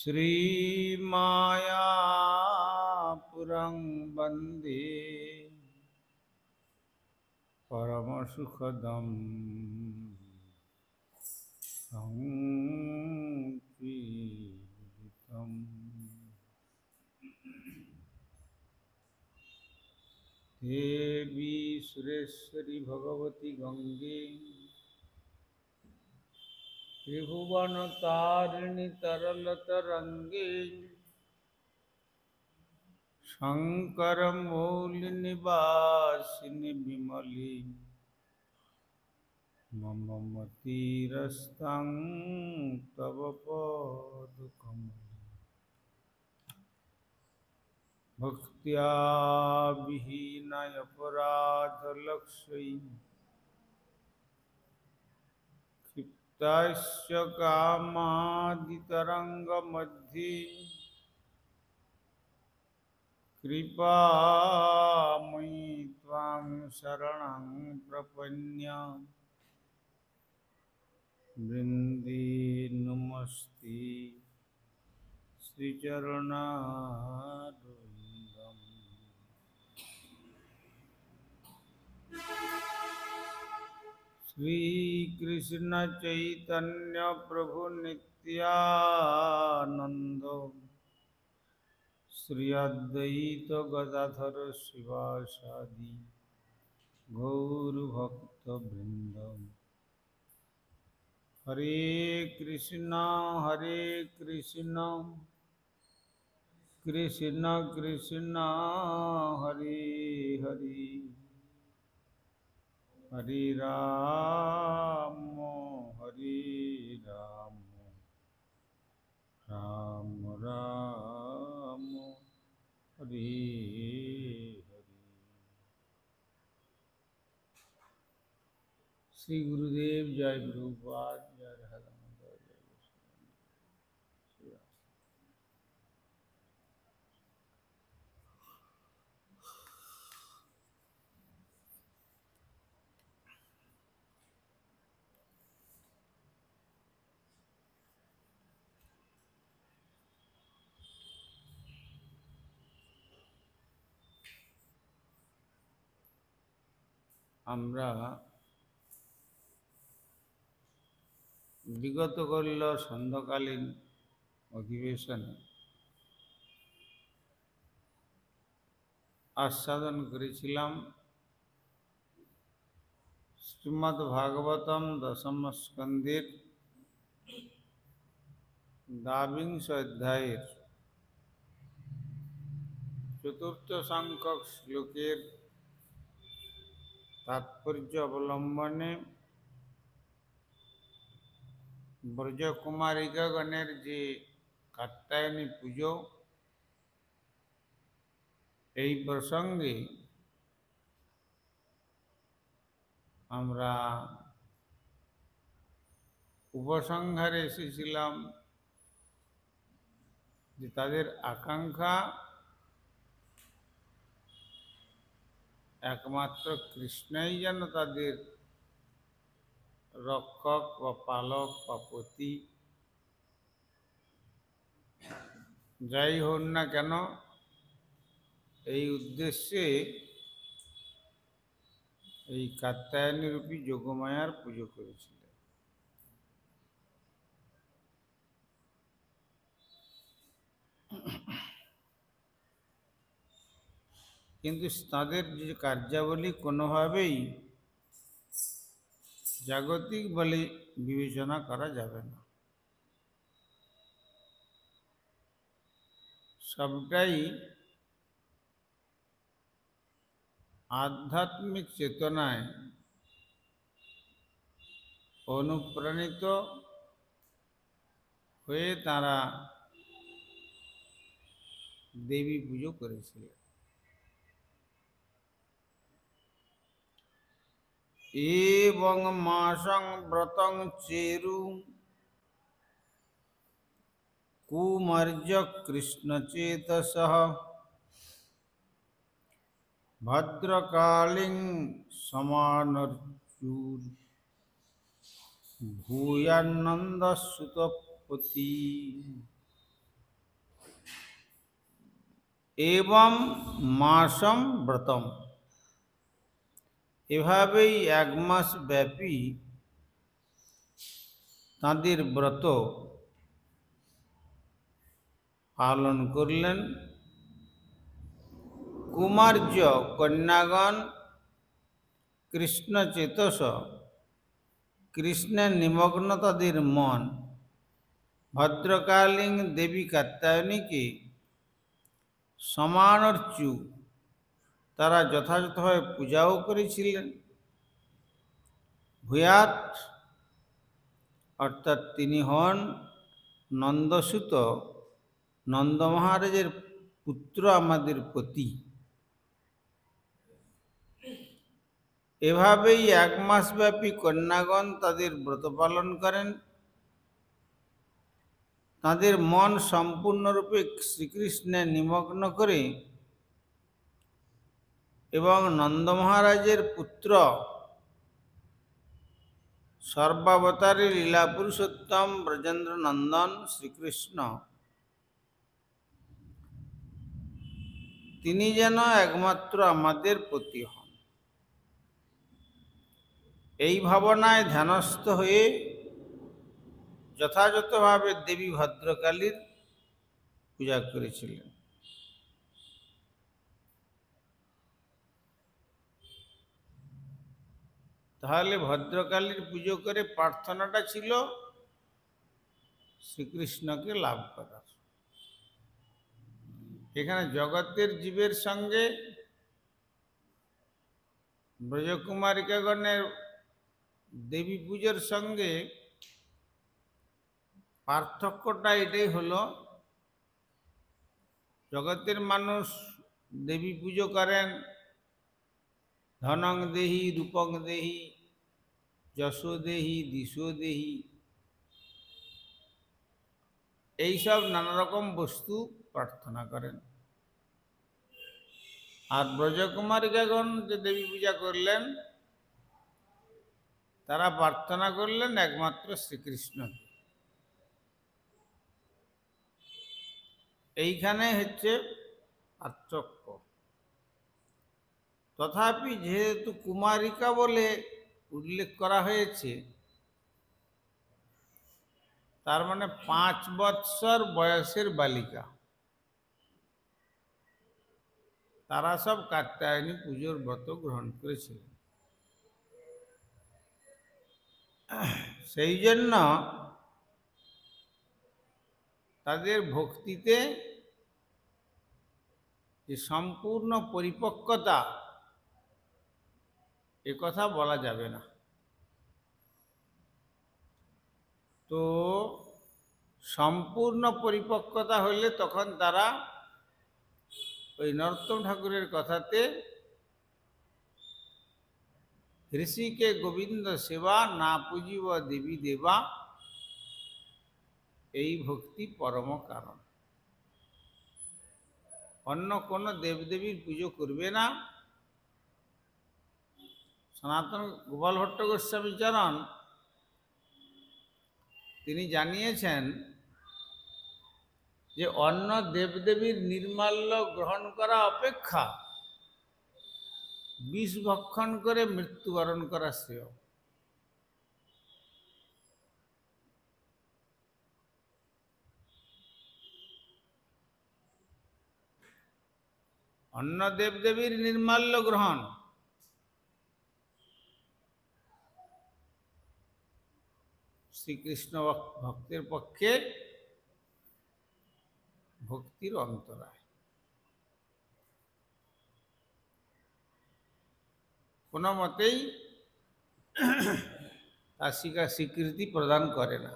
श्रीमायापुरं वन्दे परमसुखदं संकीर्तनम्। देवी सुरेश्वरी भगवती गंगे त्रिभुवनतारिणी तरलतरंगे शंकरमौलिनिवासिनि विमले मम मतिरस्तं तव पादकमले। भक्त्या विहीनय अपराधलक्ष्यै क्षिप्तस्य कामादितरङ्गमध्ये कृपामयि त्वां शरणं प्रपन्य। वृन्दे नमस्ते श्रीचरणारविन्दम्। श्रीकृष्ण चैतन्य प्रभु नित्यानंद श्री अद्वैत गदाधर शिवासादि गौरभक्तवृंद। हरे कृष्णा कृष्ण कृष्ण हरे हरे हरे राम राम राम हरे हरे। श्री गुरुदेव जय गुरुपाद जय राधा दामोदर जय गोस्वामी। আমরা বিগত করল সন্ধ্যাকালীন অধিবেশনে আস্বাদন করেছিলাম শ্রীমদ্ ভাগবতম দশম স্কন্ধের দ্বাবিংশ অধ্যায়ের চতুর্থ সংখ্যক শ্লোকের तात्पर्य अवलम्बने ब्रजकुमारिकागणेर जे कात्यायनी पुजो এই প্রসঙ্গে আমরা উপসংহারে এসেছিলাম যে তাদের আকাঙ্ক্ষা একমাত্র কৃষ্ণই যেন তাদের রক্ষক বা পালক বা পতি যাই হন না কেন, এই উদ্দেশ্যে এই কাত্যায়নী রূপী যোগমায়ার পুজো করেছিলেন। কিন্তু তাদের যে কার্যাবলী কোনোভাবেই জাগতিক বলে বিবেচনা করা যাবে না, সবটাই আধ্যাত্মিক চেতনায় অনুপ্রাণিত হয়ে তারা দেবী পুজো করেছিলেন। এবং মাসং ব্রতং চেরু কুমার্য কৃষ্ণ চেতসঃ ভদ্রকালীং সমানর্চুর ভূয়ানন্দ সুতপতি। এবং মাসম ব্রতম, এভাবেই 1 মাস ব্যাপী তাঁদের ব্রত পালন করলেন। কুমার্য কন্যাগণ কৃষ্ণ চেতস, কৃষ্ণের নিমগ্ন তাদের মন, ভদ্রকালীন দেবী কাত্যায়নীকে সমানর্চু তারা যথাযথভাবে পূজাও করেছিলেন। ভূয়াৎ অর্থাৎ তিনি হন নন্দসুত, নন্দ মহারাজের পুত্র আমাদের পতি। এভাবেই 1 মাস ব্যাপী কন্যাগণ তাদের ব্রত পালন করেন। তাদের মন সম্পূর্ণরূপে শ্রীকৃষ্ণে নিমগ্ন করে এবং নন্দ মহারাজের পুত্র সর্বাবতারী লীলা পুরুষোত্তম ব্রজেন্দ্র নন্দন শ্রীকৃষ্ণ তিনি যেন একমাত্র আমাদের পতি হন, এই ভাবনায় ধ্যানস্থ হয়ে যথাযথভাবে দেবী ভদ্রকালীর পূজা করেছিলেন। তাহলে ভদ্রকালীর পুজো করে প্রার্থনাটা ছিল শ্রীকৃষ্ণকে লাভ করার। এখানে জগতের জীবের সঙ্গে ব্রজকুমারিকাগণের দেবী পুজোর সঙ্গে পার্থক্যটা এটাই হলো, জগতের মানুষ দেবী পুজো করেন ধনং দেহি, রূপং দেহি, যশো দেহি, দিশো দেহি, এইসব নানা রকম বস্তু প্রার্থনা করেন। আর ব্রজকুমারিকাগণ যে দেবী পূজা করলেন তারা প্রার্থনা করলেন একমাত্র শ্রীকৃষ্ণকে। এইখানে হচ্ছে পার্থক্য। তথাপি যেহেতু কুমারিকা বলে উল্লেখ করা হয়েছে, তার মানে 5 বৎসর বয়সের বালিকা, তারা সব কাত্যায়নী পুজোর ব্রত গ্রহণ করেছিলেন। সেই জন্য তাদের ভক্তিতে যে সম্পূর্ণ পরিপক্কতা, এ কথা বলা যাবে না। তো সম্পূর্ণ পরিপক্কতা হলে তখন তারা ওই নরোত্তম ঠাকুরের কথাতে ঋষিকে গোবিন্দ সেবা না পুজিব দেবী দেবা, এই ভক্তি পরম কারণ। অন্য কোনো দেবদেবীর পুজো করবে না। সনাতন গোপাল ভট্ট গোস্বামী চরণ তিনি জানিয়েছেন যে অন্য দেবদেবীর নির্মাল্য গ্রহণ করা অপেক্ষা বিষ ভক্ষণ করে মৃত্যুবরণ করা শ্রেয়। অন্য দেবদেবীর নির্মাল্য গ্রহণ শ্রীকৃষ্ণ ভক্তের পক্ষে ভক্তির অন্তরায়। কোনো মতেই তার স্বীকৃতি প্রদান করে না।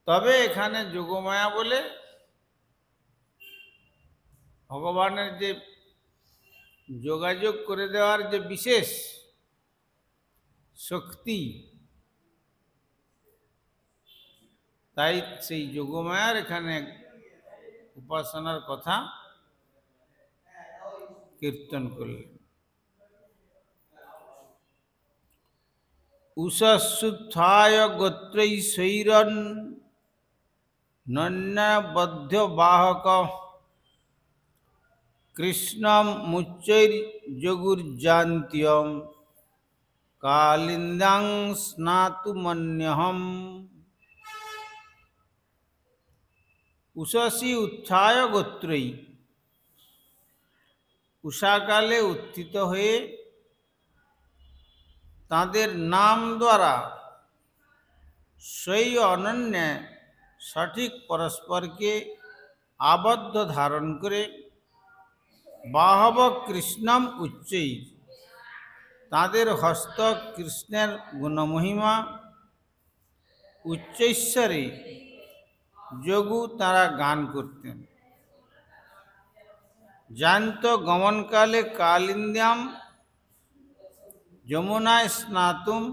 তবে এখানে যোগমায়া বলে ভগবানের যে যোগাযোগ করে দেওয়ার যে বিশেষ শক্তি, তাই সেই যোগমায়ার এখানে উপাসনার কথা কীর্তন করলেন। উষসুত্থায় গোত্রৈশৈরন নন্যাবদ্ধ বাহক কৃষ্ণম মুচ্চৈর্যগুর্যান্ত্যম কালিন্দাং স্নাতুমন্যহম। উষসী উত্থায় গোত্রৈ, উষাকালে উত্থিত হয়ে তাদের নাম দ্বারা সেই অনন্য সঠিক পরস্পরকে আবদ্ধ ধারণ করে বাহব কৃষ্ণম উচ্চৈ, তাদের হস্ত কৃষ্ণের গুণমহিমা উচ্চৈশ্বরে যোগু তারা গান করতেন। জান্ত গমনকালে কালিন্দ্যাম, যমুনায় স্নাতুম,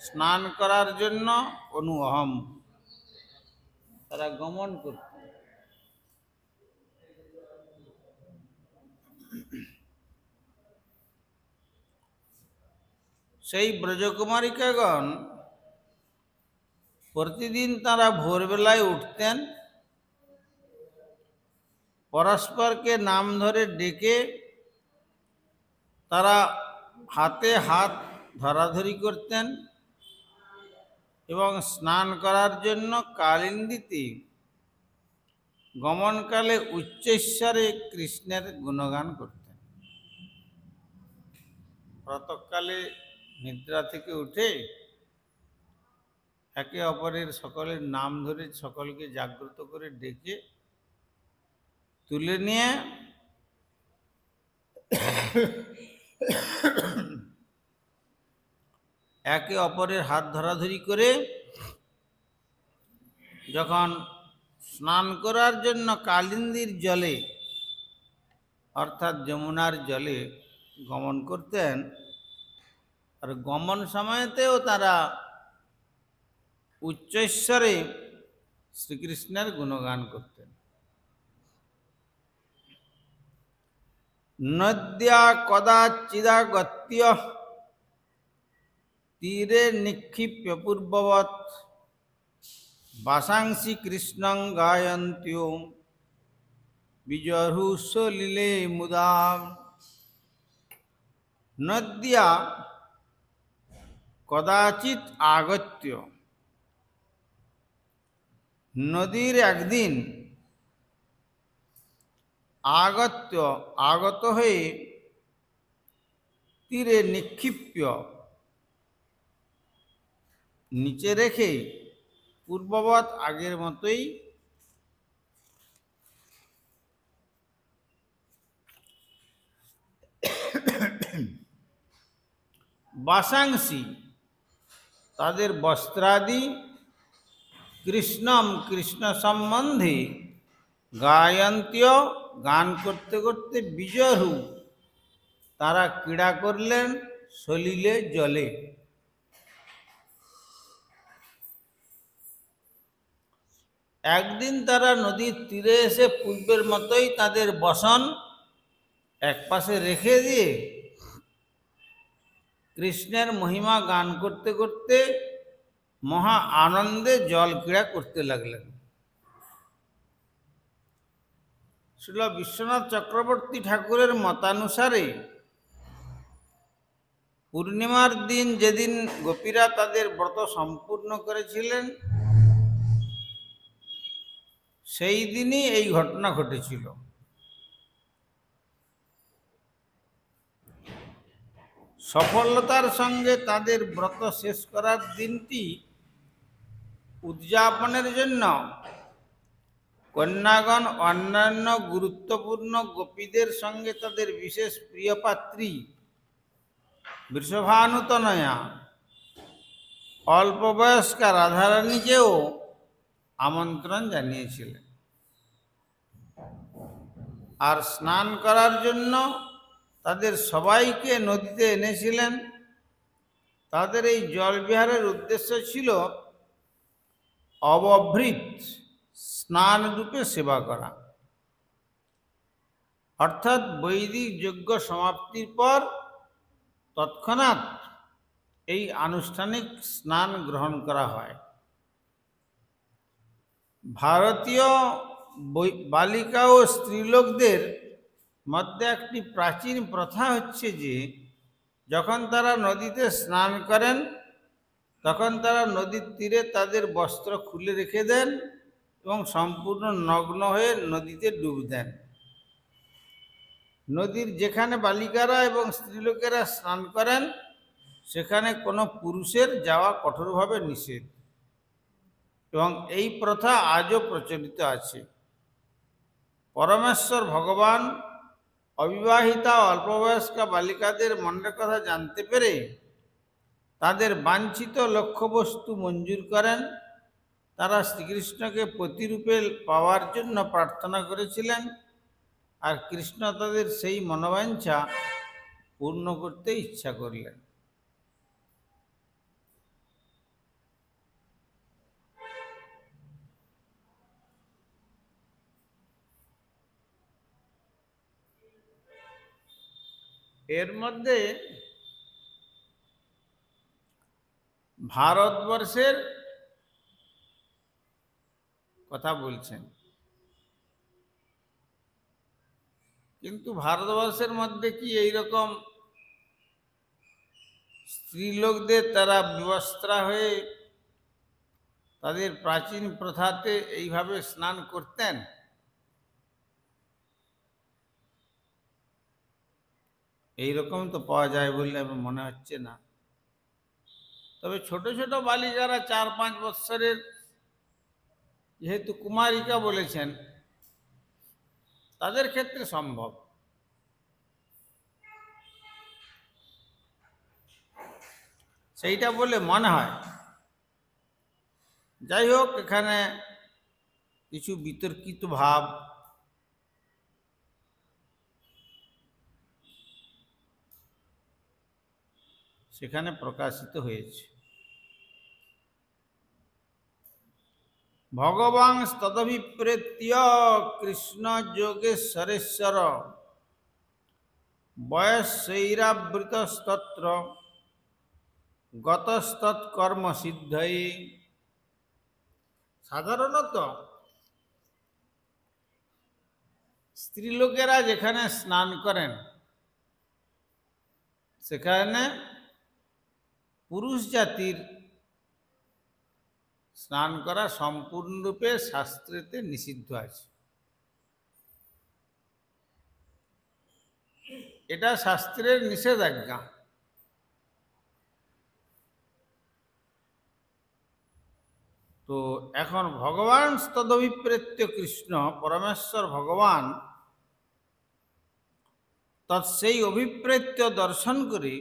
স্নান করার জন্য অনুহম, তারা গমন করতেন। সেই ব্রজকুমারিকাগণ প্রতিদিন তারা ভোরবেলায় উঠতেন, পরস্পরকে নাম ধরে ডেকে তারা হাতে হাত ধরাধরি করতেন এবং স্নান করার জন্য কালিন্দীতে গমনকালে উচ্চৈশ্বরে কৃষ্ণের গুণগান করতেন। প্রাতঃকালে নিদ্রা থেকে উঠে একে অপরের সকলের নাম ধরে সকলকে জাগ্রত করে ডেকে তুলে নিয়ে একে অপরের হাত ধরাধরি করে যখন স্নান করার জন্য কালিন্দীর জলে অর্থাৎ যমুনার জলে গমন করতেন, আর গমন সময়তেও তারা উচ্চৈশ্বরে শ্রীকৃষ্ণের গুণগান করতেন। নদ্যা কদাচিদাগত্য তীরে নিক্ষিপ্য পূর্ববৎ বাসাংসি কৃষ্ণং গায়ন্ত্য বিজহ্রুসলিলে মুদা। নদ্যা কদাচিৎ আগত্য, নদীর একদিন আগত হয়ে তীরে নিক্ষিপ্য, নিচে রেখে পূর্ববৎ আগের মতোই বাসাংসি, তাদের বস্ত্রাদি কৃষ্ণম, কৃষ্ণ সম্বন্ধে গায়ন্ত্য, গান করতে করতে বিজহ্রু, তারা ক্রীড়া করলেন সলিলে জলে। একদিন তারা নদীর তীরে এসে পূর্বের মতোই তাদের বসন একপাশে রেখে দিয়ে কৃষ্ণের মহিমা গান করতে করতে মহা আনন্দে জল ক্রীড়া করতে লাগলেন। শ্রীল বিশ্বনাথ চক্রবর্তী ঠাকুরের মতানুসারে পূর্ণিমার দিন যেদিন গোপীরা তাদের ব্রত সম্পূর্ণ করেছিলেন, সেই দিনই এই ঘটনা ঘটেছিল। সফলতার সঙ্গে তাদের ব্রত শেষ করার দিনটি উদযাপনের জন্য কন্যাগণ অন্যান্য গুরুত্বপূর্ণ গোপীদের সঙ্গে তাদের বিশেষ প্রিয় পাত্রী বৃষভানুতনয়া অল্পবয়স্কা রাধারানীকেও আমন্ত্রণ জানিয়েছিলেন, আর স্নান করার জন্য তাদের সবাইকে নদীতে এনেছিলেন। তাদের এই জলবিহারের উদ্দেশ্য ছিল অবভৃত স্নান রূপে সেবা করা, অর্থাৎ বৈদিক যজ্ঞ সমাপ্তির পর তৎক্ষণাৎ এই আনুষ্ঠানিক স্নান গ্রহণ করা হয়। ভারতীয় বালিকা ও স্ত্রীলোকদের মধ্যে একটি প্রাচীন প্রথা হচ্ছে যে যখন তারা নদীতে স্নান করেন তখন তারা নদীর তীরে তাদের বস্ত্র খুলে রেখে দেন এবং সম্পূর্ণ নগ্ন হয়ে নদীতে ডুব দেন। নদীর যেখানে বালিকারা এবং স্ত্রীলোকেরা স্নান করেন সেখানে কোনো পুরুষের যাওয়া কঠোরভাবে নিষেধ, এবং এই প্রথা আজও প্রচলিত আছে। পরমেশ্বর ভগবান অবিবাহিতা অল্পবয়স্কা বালিকাদের মনের কথা জানতে পেরে তাদের বাঞ্ছিত লক্ষ্যবস্তু মঞ্জুর করেন। তারা শ্রীকৃষ্ণকে প্রতিরূপে পাওয়ার জন্য প্রার্থনা করেছিলেন, আর কৃষ্ণ তাদের সেই মনোবাঞ্ছা পূর্ণ করতে ইচ্ছা করলেন। এর মধ্যে ভারতবর্ষের কথা বলছেন, কিন্তু ভারতবর্ষের মধ্যে কি এইরকম স্ত্রীলোকদের তারা বিবস্ত্রা হয়ে তাদের প্রাচীন প্রথাতে এইভাবে স্নান করতেন? এইরকম তো পাওয়া যায় বলে আমার মনে হচ্ছে না। তবে ছোট ছোট বালিকারা 4-5 বৎসরের যেহেতু কুমারিকা বলেছেন, তাদের ক্ষেত্রে সম্ভব। সেইটা বলে মনে হয়। যাই হোক, এখানে কিছু বিতর্কিত ভাব সেখানে প্রকাশিত হয়েছে। ভগবান তদভিপ্রেত্য কৃষ্ণ যোগেশ্বরেশ্বর বয়সৈরাবৃতস্তত্র গতস্তৎকর্ম সিদ্ধয়ে। সাধারণত স্ত্রীলোকেরা যেখানে স্নান করেন সেখানে পুরুষ জাতির স্নান করা সম্পূর্ণরূপে শাস্ত্রেতে নিষিদ্ধ আছে। এটা শাস্ত্রের নিষেধাজ্ঞা। তো এখন ভগবান তদভিপ্রেত্য কৃষ্ণ, পরমেশ্বর ভগবান সেই অভিপ্রেত্য দর্শন করে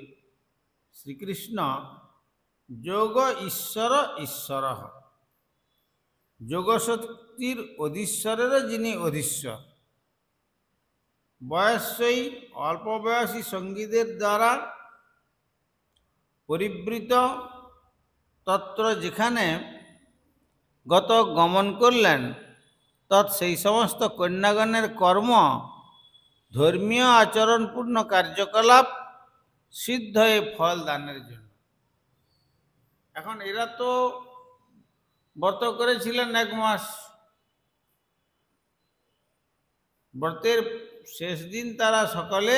শ্রীকৃষ্ণ যোগ ঈশ্বর ঈশ্বর, যোগশক্তির অধীশ্বরেরও যিনি অধীশ্বর, বয়স্যই অল্প বয়সী সঙ্গীদের দ্বারা পরিবৃত তত্র যেখানে গত গমন করলেন সেই সমস্ত কন্যাগণের কর্ম ধর্মীয় আচরণপূর্ণ কার্যকলাপ সিদ্ধ হয়ে ফল দানের জন্য। এখন এরা তো ব্রত করেছিলেন 1 মাস, ব্রতের শেষ দিন তারা সকলে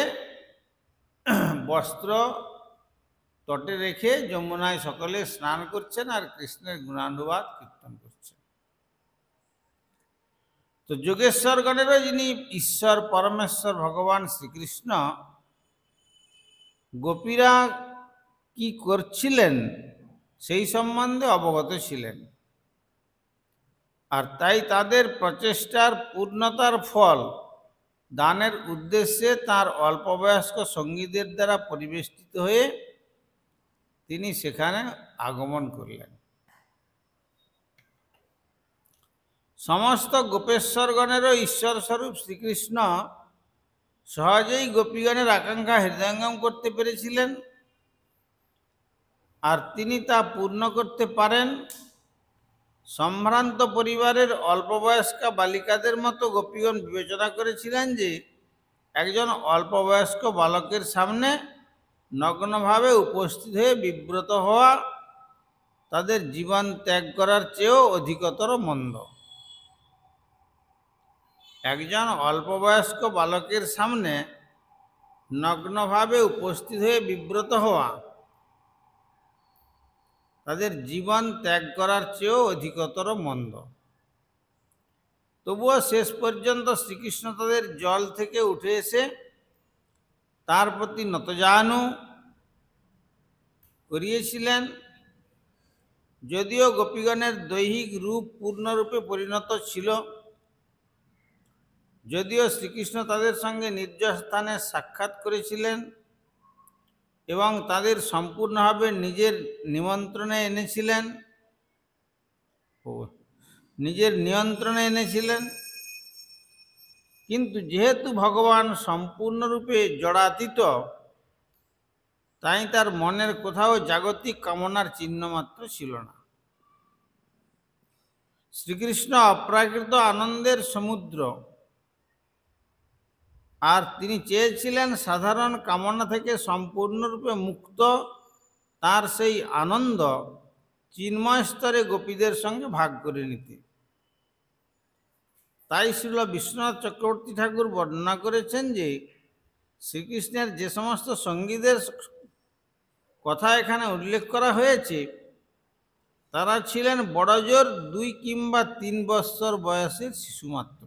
বস্ত্র তটে রেখে যমুনায় সকলে স্নান করছেন আর কৃষ্ণের গুণানুবাদ কীর্তন করছেন। তো যোগেশ্বরগণেরও যিনি ঈশ্বর পরমেশ্বর ভগবান শ্রীকৃষ্ণ গোপীরা কি করছিলেন সেই সম্বন্ধে অবগত ছিলেন, আর তাই তাদের প্রচেষ্টার পূর্ণতার ফল দানের উদ্দেশ্যে তার অল্পবয়স্ক সঙ্গীদের দ্বারা পরিবেষ্টিত হয়ে তিনি সেখানে আগমন করলেন। সমস্ত গোপেশ্বরগণেরও ঈশ্বরস্বরূপ শ্রীকৃষ্ণ সহজেই গোপীগণের আকাঙ্ক্ষা হৃদয়ঙ্গম করতে পেরেছিলেন, আর তিনি তা পূর্ণ করতে পারেন। সম্ভ্রান্ত পরিবারের অল্পবয়স্কা বালিকাদের মতো গোপীগণ বিবেচনা করেছিলেন যে একজন অল্পবয়স্ক বালকের সামনে নগ্নভাবে উপস্থিত হয়ে বিব্রত হওয়া তাদের জীবন ত্যাগ করার চেয়েও অধিকতর মন্দ। একজন অল্পবয়স্ক বালকের সামনে নগ্নভাবে উপস্থিত হয়ে বিব্রত হওয়া তাদের জীবন ত্যাগ করার চেয়েও অধিকতর মন্দ। তবুও শেষ পর্যন্ত শ্রীকৃষ্ণ তাদের জল থেকে উঠে এসে তার প্রতি নতজানু করিয়েছিলেন। যদিও গোপীগণের দৈহিক রূপ পূর্ণরূপে পরিণত ছিল, যদিও শ্রীকৃষ্ণ তাদের সঙ্গে নির্জন স্থানে সাক্ষাৎ করেছিলেন এবং তাদের সম্পূর্ণভাবে নিজের নিয়ন্ত্রণে এনেছিলেন, কিন্তু যেহেতু ভগবান সম্পূর্ণরূপে জড়াতীত, তাই তার মনের কোথাও জাগতিক কামনার চিহ্নমাত্র ছিল না। শ্রীকৃষ্ণ অপ্রাকৃত আনন্দের সমুদ্র, আর তিনি চেয়েছিলেন সাধারণ কামনা থেকে সম্পূর্ণরূপে মুক্ত তার সেই আনন্দ চিন্ময় স্তরে গোপীদের সঙ্গে ভাগ করে নিতে। তাই শ্রীল বিশ্বনাথ চক্রবর্তী ঠাকুর বর্ণনা করেছেন যে শ্রীকৃষ্ণের যে সমস্ত সঙ্গীদের কথা এখানে উল্লেখ করা হয়েছে, তারা ছিলেন বড়জোর 2 কিংবা 3 বৎসর বয়সের শিশুমাত্র।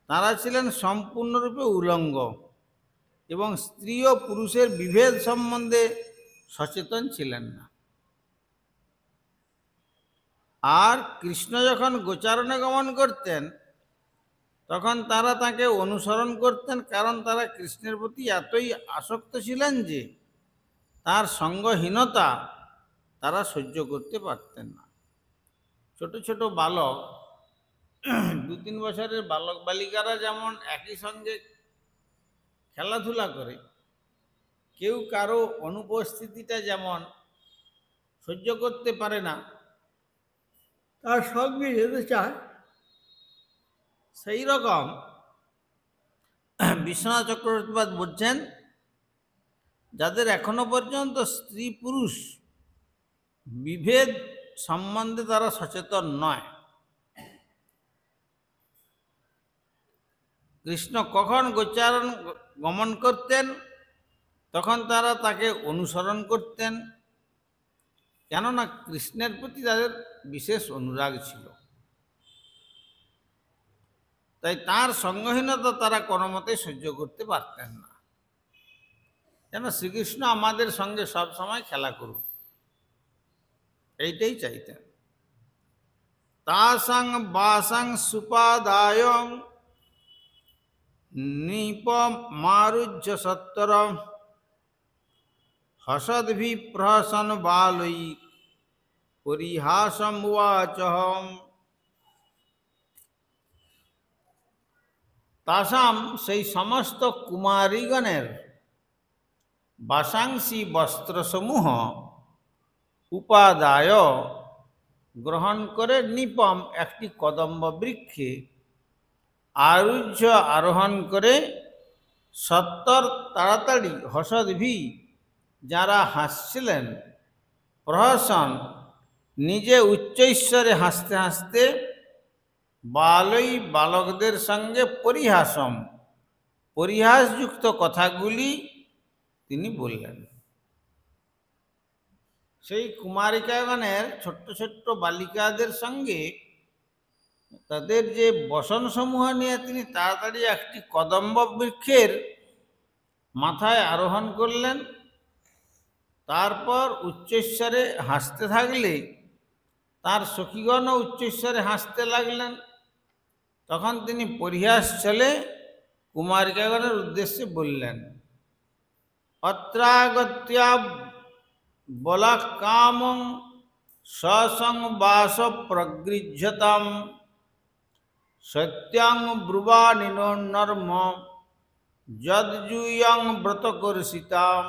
তারা ছিলেন সম্পূর্ণরূপে উলঙ্গ এবং স্ত্রী ও পুরুষের বিভেদ সম্বন্ধে সচেতন ছিলেন না। আর কৃষ্ণ যখন গোচারণে গমন করতেন, তখন তারা তাকে অনুসরণ করতেন, কারণ তারা কৃষ্ণের প্রতি এতই আসক্ত ছিলেন যে তার সঙ্গহীনতা তারা সহ্য করতে পারতেন না। ছোট ছোট বালক, 2-3 বছরের বালক বালিকারা যেমন একই সঙ্গে খেলাধুলা করে, কেউ কারো অনুপস্থিতিটা যেমন সহ্য করতে পারে না, তার সঙ্গে যেতে চায়, সেই রকম বিশ্বনাথ চক্রবর্তীপাদ বলছেন, যাদের এখনো পর্যন্ত স্ত্রী পুরুষ বিভেদ সম্বন্ধে তারা সচেতন নয়, কৃষ্ণ কখন গোচারণ গমন করতেন তখন তারা তাকে অনুসরণ করতেন, কেননা কৃষ্ণের প্রতি তাদের বিশেষ অনুরাগ ছিল। তাই তার সঙ্গহীনতা তারা কোনো মতে সহ্য করতে পারতেন না। যেন শ্রীকৃষ্ণ আমাদের সঙ্গে সব সময় খেলা করুন, এইটাই চাইতেন। তাসাং বাসাং সুপাদায় নৃপমারুহ্য সত্তরম হসদ্ভি প্রহসন বালৈ পরিহাসম উবাচহম। তাসাম সেই সমস্ত কুমারীগণের বাসাংসী বস্ত্রসমূহ উপাদায় গ্রহণ করে নিপম একটি কদম্ব বৃক্ষে আরুহ্য আরোহণ করে সত্তর তাড়াতাড়ি হসদ্ভি যারা হাসছিলেন, প্রহসন নিজে উচ্চৈশ্বরে হাসতে হাসতে, বালই বালকদের সঙ্গে পরিহাসম পরিহাসযুক্ত কথাগুলি তিনি বললেন। সেই কুমারিকাগণের ছোট্ট ছোট্ট বালিকাদের সঙ্গে তাদের যে বসনসমূহ নিয়ে তিনি তাড়াতাড়ি একটি কদম্ব বৃক্ষের মাথায় আরোহণ করলেন। তারপর উচ্চৈশ্বরে হাসতে থাকলে তার সখীগণও উচ্চৈশ্বরে হাসতে লাগলেন। তখন তিনি পরিহাস চলে কুমারিকাগণের উদ্দেশ্যে বললেন, অত্রাগত্যা বলা কামং সসংবাস প্রগৃহ্যতাম সত্যাং ব্রুবানিনো নর্ম যদ্জুয়ং ব্রতকর্ষিতাম।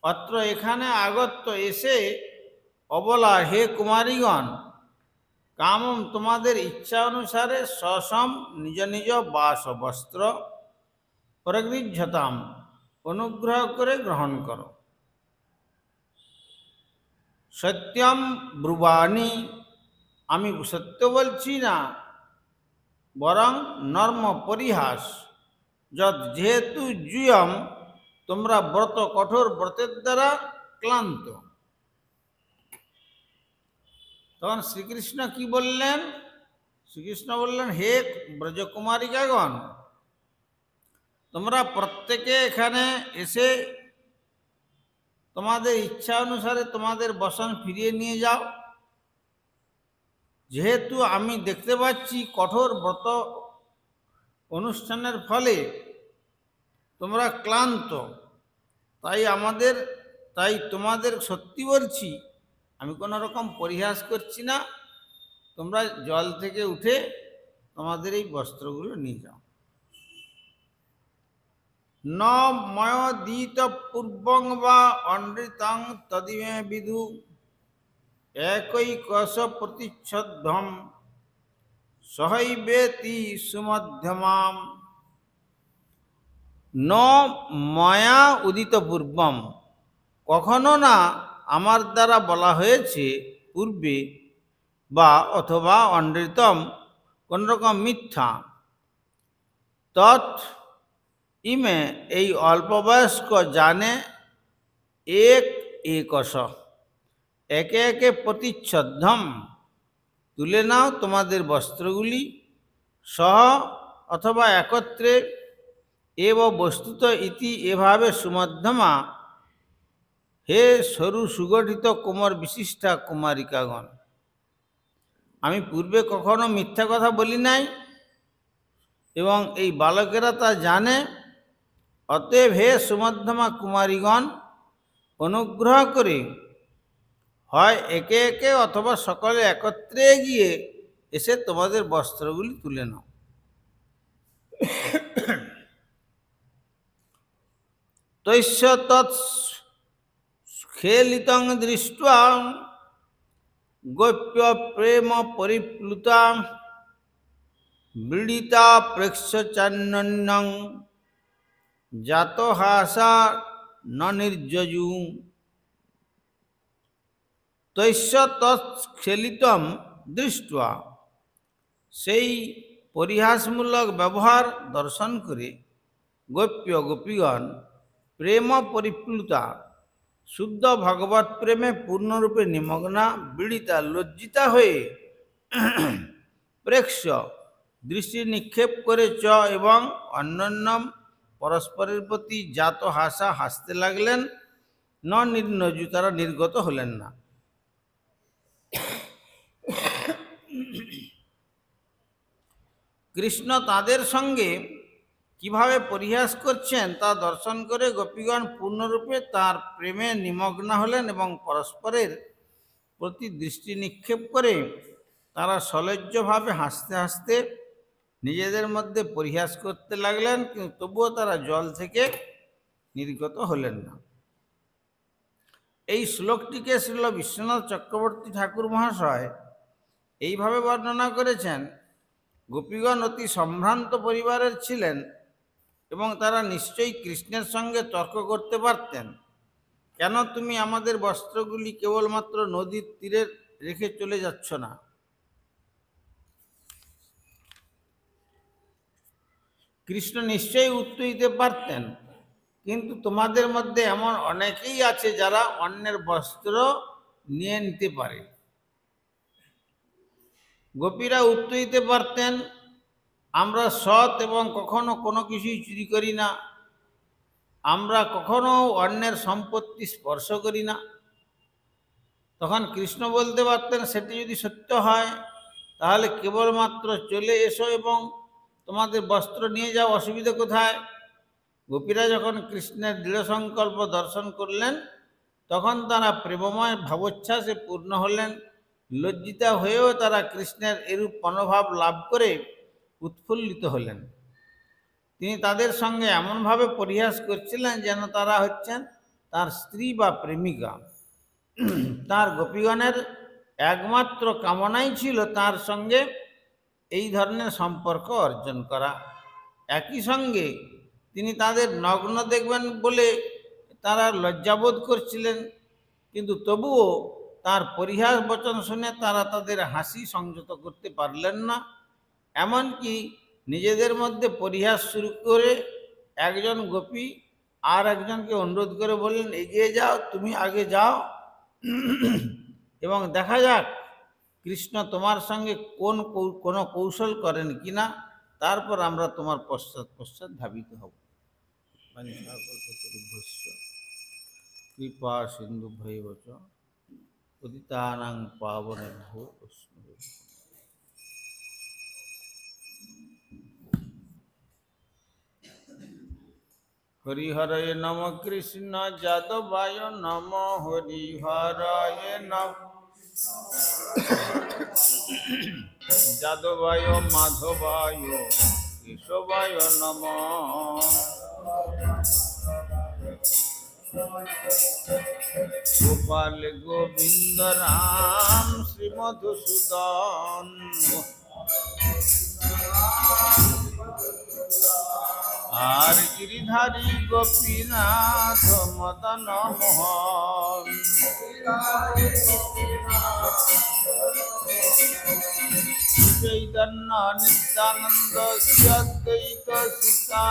অত্র এখানে আগত্য এসে অবলা, হে কুমারীগণ, কামম তোমাদের ইচ্ছা অনুসারে সসম নিজ নিজ বাস বস্ত্র প্রগৃহ্যতাম অনুগ্রহ করে গ্রহণ করো। সত্যম ব্রুবাণী আমি সত্য বলছি না, বরং নর্ম পরিহাস। যদ যেহেতু জুয়ম, তোমরা ব্রত কঠোর ব্রতের দ্বারা ক্লান্ত। তখন শ্রীকৃষ্ণ কি বললেন? শ্রীকৃষ্ণ বললেন, হে ব্রজকুমারিকাগণ, তোমরা প্রত্যেকে এখানে এসে তোমাদের ইচ্ছা অনুসারে তোমাদের বসন ফিরিয়ে নিয়ে যাও। যেহেতু আমি দেখতে পাচ্ছি কঠোর ব্রত অনুষ্ঠানের ফলে তোমরা ক্লান্ত, তাই তোমাদের সত্যি বলছি, আমি কোনো রকম পরিহাস করছি না। তোমরা জল থেকে উঠে তোমাদের এই বস্ত্রগুলো নিয়ে যাও। ন ময়োদিত পূর্বং বা অনৃতং তদিমে বিদু একৈকশ প্রতিচ্ছদ্ধম সহৈবেতি সুমধ্যমাম। ন ময়া উদিত পূর্বম, কখনো না আমার দ্বারা বলা হয়েছে পূর্বে, বা অথবা অনৃতম কোন রকম মিথ্যা, তৎ ইমে এই অল্পবয়স্ক জানে এক একশ, একে একে প্রতিচ্ছদ্ধম তুলে নাও তোমাদের বস্ত্রগুলি, সহ অথবা একত্রে, এব বস্তুত ইতি এভাবে সুমধ্যমা, হে সরু সুগঠিত কোমর বিশিষ্টা কুমারিকাগণ, আমি পূর্বে কখনো মিথ্যা কথা বলি নাই এবং এই বালকেরা তা জানে। অতএব হে সুমধ্যমা কুমারীগণ, অনুগ্রহ করে হয় একে একে অথবা সকলে একত্রে গিয়ে এসে তোমাদের বস্ত্রগুলি তুলে নাও। তৈশ্য তৎস্খেলিতং দৃष्ट्वा গোপ্য প্রেম পরিপ্লুতা বৃড়িতা প্রেক্ষ্য চান্যন্যং জাতহাসা ন নির্যজু। তৈশ্য তৎস্খেলিতম দৃष्ट्वा, সেই পরিহাসমূলক ব্যবহার দর্শন করে গোপ্য গোপীগণ প্রেম পরিপ্লুতা, শুদ্ধ ভগবত প্রেমে পূর্ণরূপে নিমগ্না, বীড়িতা লজ্জিতা হয়ে প্রেক্ষ্য দৃষ্টি নিক্ষেপ করে, চ এবং অন্যান্যম পরস্পরের প্রতি জাত হাসা হাসতে লাগলেন, ন নির্নজু তারা নির্গত হলেন না। কৃষ্ণ তাদের সঙ্গে কিভাবে পরিহাস করছেন তা দর্শন করে গোপীগণ পূর্ণরূপে তার প্রেমে নিমগ্ন হলেন এবং পরস্পরের প্রতি দৃষ্টি নিক্ষেপ করে তারা সলজ্জভাবে হাসতে হাসতে নিজেদের মধ্যে পরিহাস করতে লাগলেন, কিন্তু তবুও তারা জল থেকে নির্গত হলেন না। এই শ্লোকটিকে শ্রীল বিশ্বনাথ চক্রবর্তী ঠাকুর মহাশয় এইভাবে বর্ণনা করেছেন। গোপীগণ অতি সম্ভ্রান্ত পরিবারের ছিলেন এবং তারা নিশ্চয়ই কৃষ্ণের সঙ্গে তর্ক করতে পারতেন, কেন তুমি আমাদের বস্ত্রগুলি কেবলমাত্র নদীর তীরে রেখে চলে যাচ্ছ না? কৃষ্ণ নিশ্চয়ই উত্তর দিতে পারতেন, কিন্তু তোমাদের মধ্যে এমন অনেকেই আছে যারা অন্যের বস্ত্র নিয়ে নিতে পারে। গোপীরা উত্তর দিতে পারতেন, আমরা সৎ এবং কখনো কোনো কিছুই চুরি করি না, আমরা কখনো অন্যের সম্পত্তি স্পর্শ করি না। তখন কৃষ্ণ বলতে পারতেন, সেটি যদি সত্য হয় তাহলে কেবলমাত্র চলে এসো এবং তোমাদের বস্ত্র নিয়ে যাও, অসুবিধা কোথায়? গোপীরা যখন কৃষ্ণের দৃঢ় সংকল্প দর্শন করলেন তখন তারা প্রেমময় ভাবোচ্ছ্বাসে পূর্ণ হলেন। লজ্জিতা হয়েও তারা কৃষ্ণের এরূপ মনোভাব লাভ করে উৎফুল্লিত হলেন। তিনি তাদের সঙ্গে এমনভাবে পরিহাস করছিলেন যেন তারা হচ্ছেন তার স্ত্রী বা প্রেমিকা। তার গোপীগণের একমাত্র কামনাই ছিল তার সঙ্গে এই ধরনের সম্পর্ক অর্জন করা। একই সঙ্গে তিনি তাদের নগ্ন দেখবেন বলে তারা লজ্জাবোধ করছিলেন, কিন্তু তবুও তার পরিহাস বচন শুনে তারা তাদের হাসি সংযত করতে পারলেন না। এমনকি নিজেদের মধ্যে পরিহাস শুরু করে একজন গোপী আর একজনকে অনুরোধ করে বললেন, এগিয়ে যাও, তুমি আগে যাও এবং দেখা যাক কৃষ্ণ তোমার সঙ্গে কোনো কৌশল করেন কিনা, তারপর আমরা তোমার পশ্চাৎ পশ্চাৎ ধাবিত হব। কৃপা সিন্ধু ভৈবচ পতিতানাং পাবনেভ্যো বৈষ্ণবেভ্যো। হরিহরয়ে নম কৃষ্ণ যাদবায় নম হরিহরয়ে নম যাদবায় মাধবায় কেশবায় নম। গোপাল গোবিন্দ রাম শ্রী মধুসূদন আর গিরিধারী গোপীনাথ মদন মোহন। চৈতন্য নিত্যানন্দ শ্রী অদ্বৈত সীতা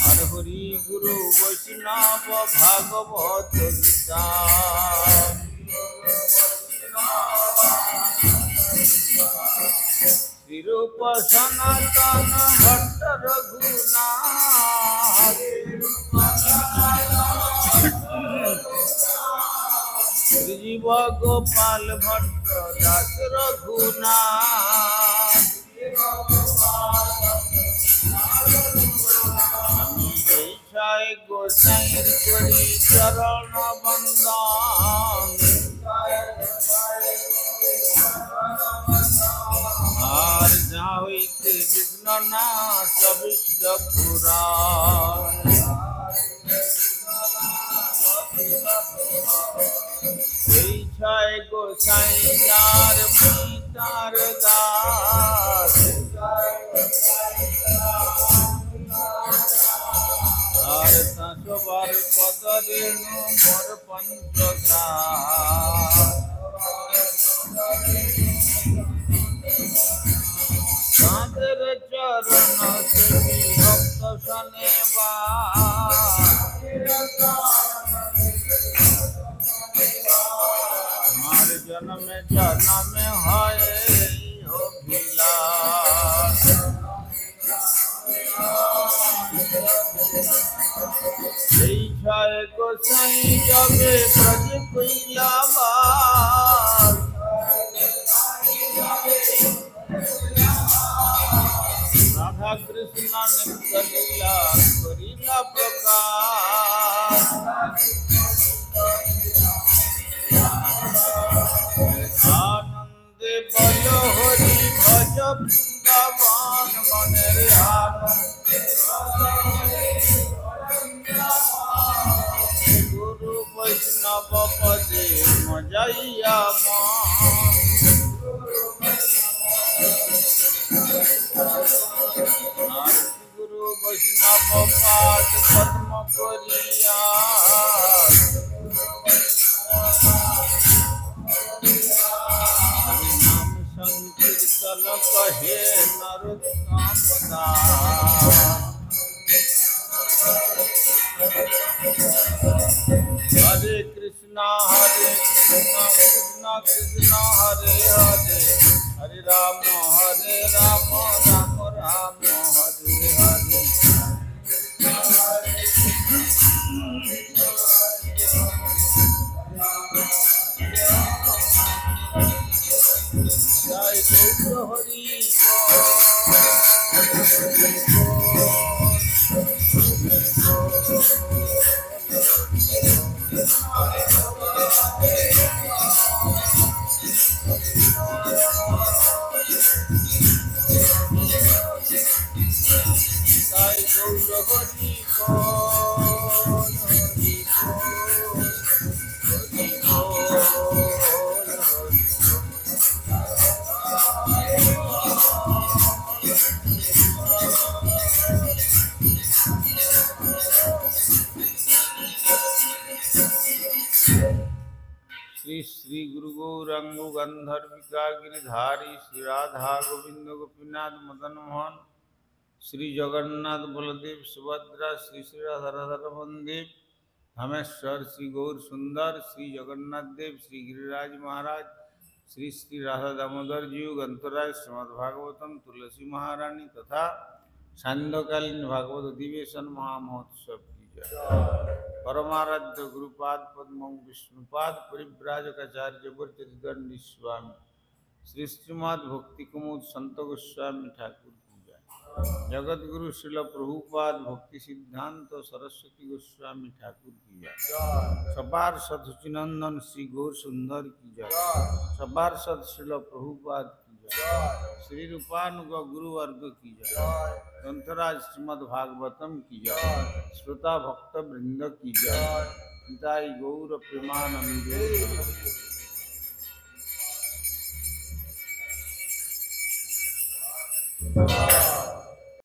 আর হরি গুরু বৈষ্ণব ভাগবত গীতা। শ্রীরূপ সনাতন ভট্ট রঘুনাথ শ্রীজীব গোপাল ভট্ট দাস রঘুনাথ। জয় গোসাইর করি চরণ বন্দন আর যা হইতে বিঘ্ন নাশ অবিষ্ট পুরাণ। এই ছয় গোসাই যার পিতার দাস আর সবার পদ রেণু মোর পঞ্চগ্রাস। তাঁদের চরণ সেবী ভক্ত শোনেবা আমার জন্মে জন্মে হয় অভিলাষ। এই ছয় গোসাই যাবে ব্রজ কইলাবার রাধা কৃষ্ণ নিত্য লীলা করিলা প্রকাশ। আনন্দে বল হরি ভজ বৃন্দাবন মনের আনন্দে গুরু বৈষ্ণব পদে মজাইয়া মন। গুরু বৈষ্ণব পাঠ পদ্ম করিয়া নাম সংকীর্তন কহে নরোত্তম দাস। হরে কৃষ্ণ কৃষ্ণ কৃষ্ণ হরে হরে হরে রাম রাম রাম হরে হরে। জয় গৌর হরি श्री श्री गुरु गौरांग गंधर्विका गिरिधारी श्री राधा गोविंद गोपीनाथ मदन मोहन श्री जगन्नाथ बलदेव सुभद्रा श्री श्री राधा राधा मंदिर धमेश्वर श्री गौर सुंदर श्री जगन्नाथ देव श्री गिरिराज महाराज श्री श्री राधा दामोदर जी गंतराज श्रीमद्भागवतम तुलसी महारानी तथा सांध्यकालीन भागवत अधिवेशन महामहोत्सव की जय। परमाराध्य गुरुपाद पद्म विष्णुपाद परिव्राजकाचार्य वर्चदंडी स्वामी श्री श्रीमद् भक्ति कुमुद संत गोस्वामी ठाकुर की जय। जगत गुरु श्रील प्रभुपाद भक्ति सिद्धांत सरस्वती गोस्वामी ठाकुर की जय। सबार सदुचिनंदन श्री गौर सुंदर की जय। सबार सद श्रील प्रभुपाद की जय। श्री रूपानुग गुरु वर्ग की जय। ग्रंथराज श्रीमद् भागवतम की जय। श्रोता भक्त वृंद की जय। पिताई गौर प्रेमानंदे।